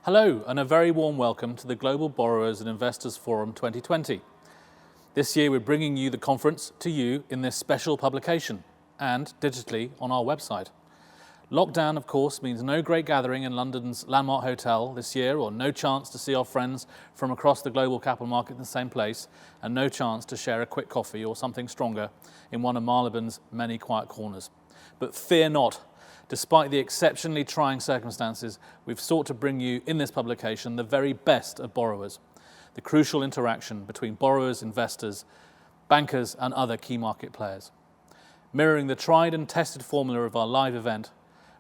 Hello and a very warm welcome to the Global Borrowers and Investors Forum 2020. This year we're bringing you the conference to you in this special publication and digitally on our website. Lockdown, of course, means no great gathering in London's Landmark Hotel this year, or no chance to see our friends from across the global capital market in the same place, and no chance to share a quick coffee or something stronger in one of Marylebon's many quiet corners. But fear not. Despite the exceptionally trying circumstances, we've sought to bring you in this publication the very best of borrowers, the crucial interaction between borrowers, investors, bankers and other key market players. Mirroring the tried and tested formula of our live event,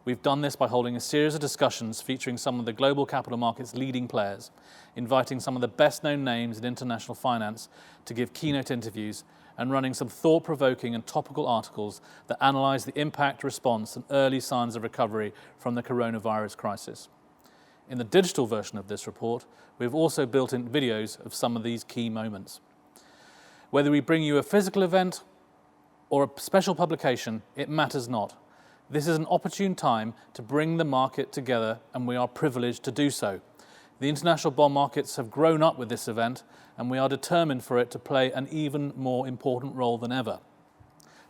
we've done this by holding a series of discussions featuring some of the global capital market's leading players, inviting some of the best-known names in international finance to give keynote interviews, and running some thought-provoking and topical articles that analyse the impact, response and early signs of recovery from the coronavirus crisis. In the digital version of this report, we've also built in videos of some of these key moments. Whether we bring you a physical event or a special publication, it matters not. This is an opportune time to bring the market together, and we are privileged to do so. The international bond markets have grown up with this event, and we are determined for it to play an even more important role than ever.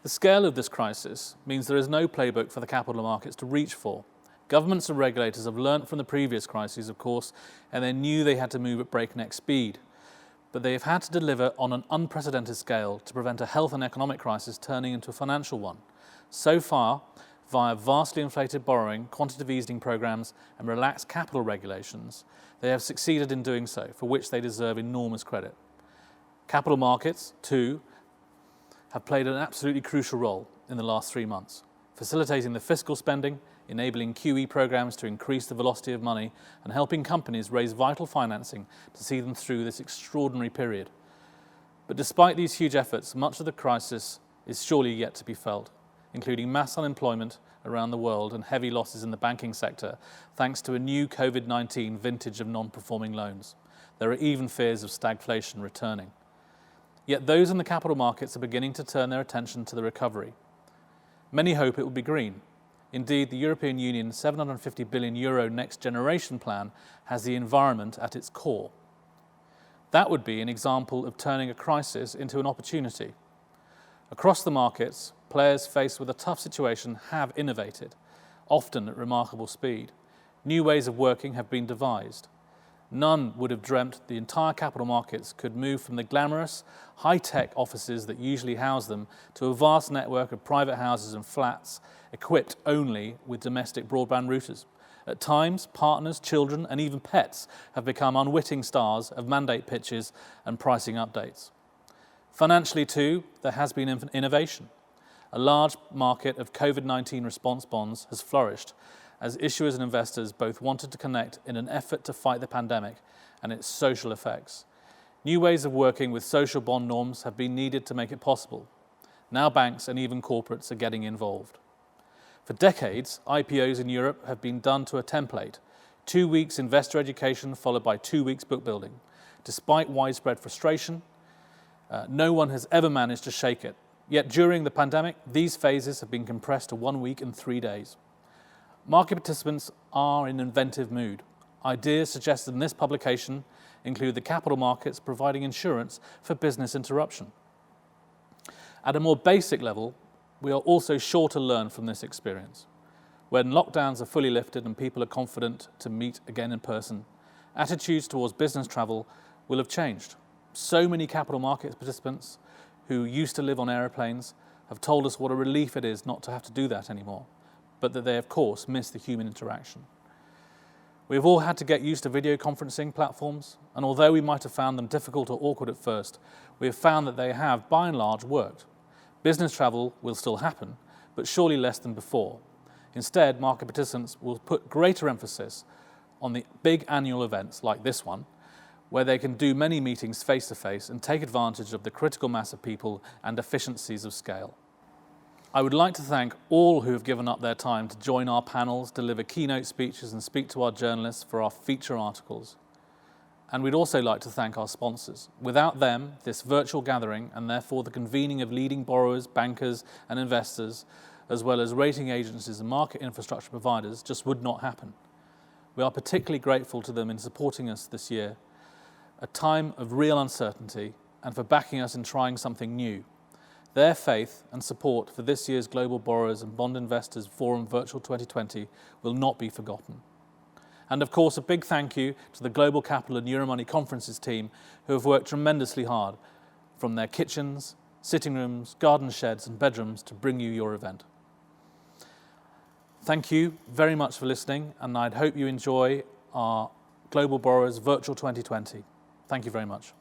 The scale of this crisis means there is no playbook for the capital markets to reach for. Governments and regulators have learnt from the previous crises, of course, and they knew they had to move at breakneck speed. But they have had to deliver on an unprecedented scale to prevent a health and economic crisis turning into a financial one. So far, via vastly inflated borrowing, quantitative easing programs and relaxed capital regulations, they have succeeded in doing so, for which they deserve enormous credit. Capital markets, too, have played an absolutely crucial role in the last 3 months, facilitating the fiscal spending, enabling QE programs to increase the velocity of money, and helping companies raise vital financing to see them through this extraordinary period. But despite these huge efforts, much of the crisis is surely yet to be felt, including mass unemployment around the world and heavy losses in the banking sector, thanks to a new COVID-19 vintage of non-performing loans. There are even fears of stagflation returning. Yet those in the capital markets are beginning to turn their attention to the recovery. Many hope it will be green. Indeed, the European Union's €750 billion Next Generation plan has the environment at its core. That would be an example of turning a crisis into an opportunity. Across the markets, players faced with a tough situation have innovated, often at remarkable speed. New ways of working have been devised. None would have dreamt the entire capital markets could move from the glamorous, high-tech offices that usually house them to a vast network of private houses and flats equipped only with domestic broadband routers. At times, partners, children and even pets have become unwitting stars of mandate pitches and pricing updates. Financially too, there has been innovation. A large market of COVID-19 response bonds has flourished as issuers and investors both wanted to connect in an effort to fight the pandemic and its social effects. New ways of working with social bond norms have been needed to make it possible. Now banks and even corporates are getting involved. For decades, IPOs in Europe have been done to a template: 2 weeks investor education followed by 2 weeks book building. Despite widespread frustration, no one has ever managed to shake it. Yet during the pandemic, these phases have been compressed to 1 week and 3 days. Market participants are in inventive mood. Ideas suggested in this publication include the capital markets providing insurance for business interruption. At a more basic level, we are also sure to learn from this experience. When lockdowns are fully lifted and people are confident to meet again in person, attitudes towards business travel will have changed. So many capital markets participants who used to live on aeroplanes have told us what a relief it is not to have to do that anymore, but that they of course miss the human interaction. We have all had to get used to video conferencing platforms, and although we might have found them difficult or awkward at first, we have found that they have by and large worked. Business travel will still happen, but surely less than before. Instead, market participants will put greater emphasis on the big annual events like this one, where they can do many meetings face-to-face and take advantage of the critical mass of people and efficiencies of scale. I would like to thank all who have given up their time to join our panels, deliver keynote speeches and speak to our journalists for our feature articles. And we'd also like to thank our sponsors. Without them, this virtual gathering, and therefore the convening of leading borrowers, bankers and investors, as well as rating agencies and market infrastructure providers, just would not happen. We are particularly grateful to them in supporting us this year, a time of real uncertainty, and for backing us in trying something new. Their faith and support for this year's Global Borrowers and Bond Investors Forum Virtual 2020 will not be forgotten. And of course, a big thank you to the GlobalCapital and Euromoney Conferences team who have worked tremendously hard from their kitchens, sitting rooms, garden sheds and bedrooms to bring you your event. Thank you very much for listening, and I'd hope you enjoy our Global Borrowers Virtual 2020. Thank you very much.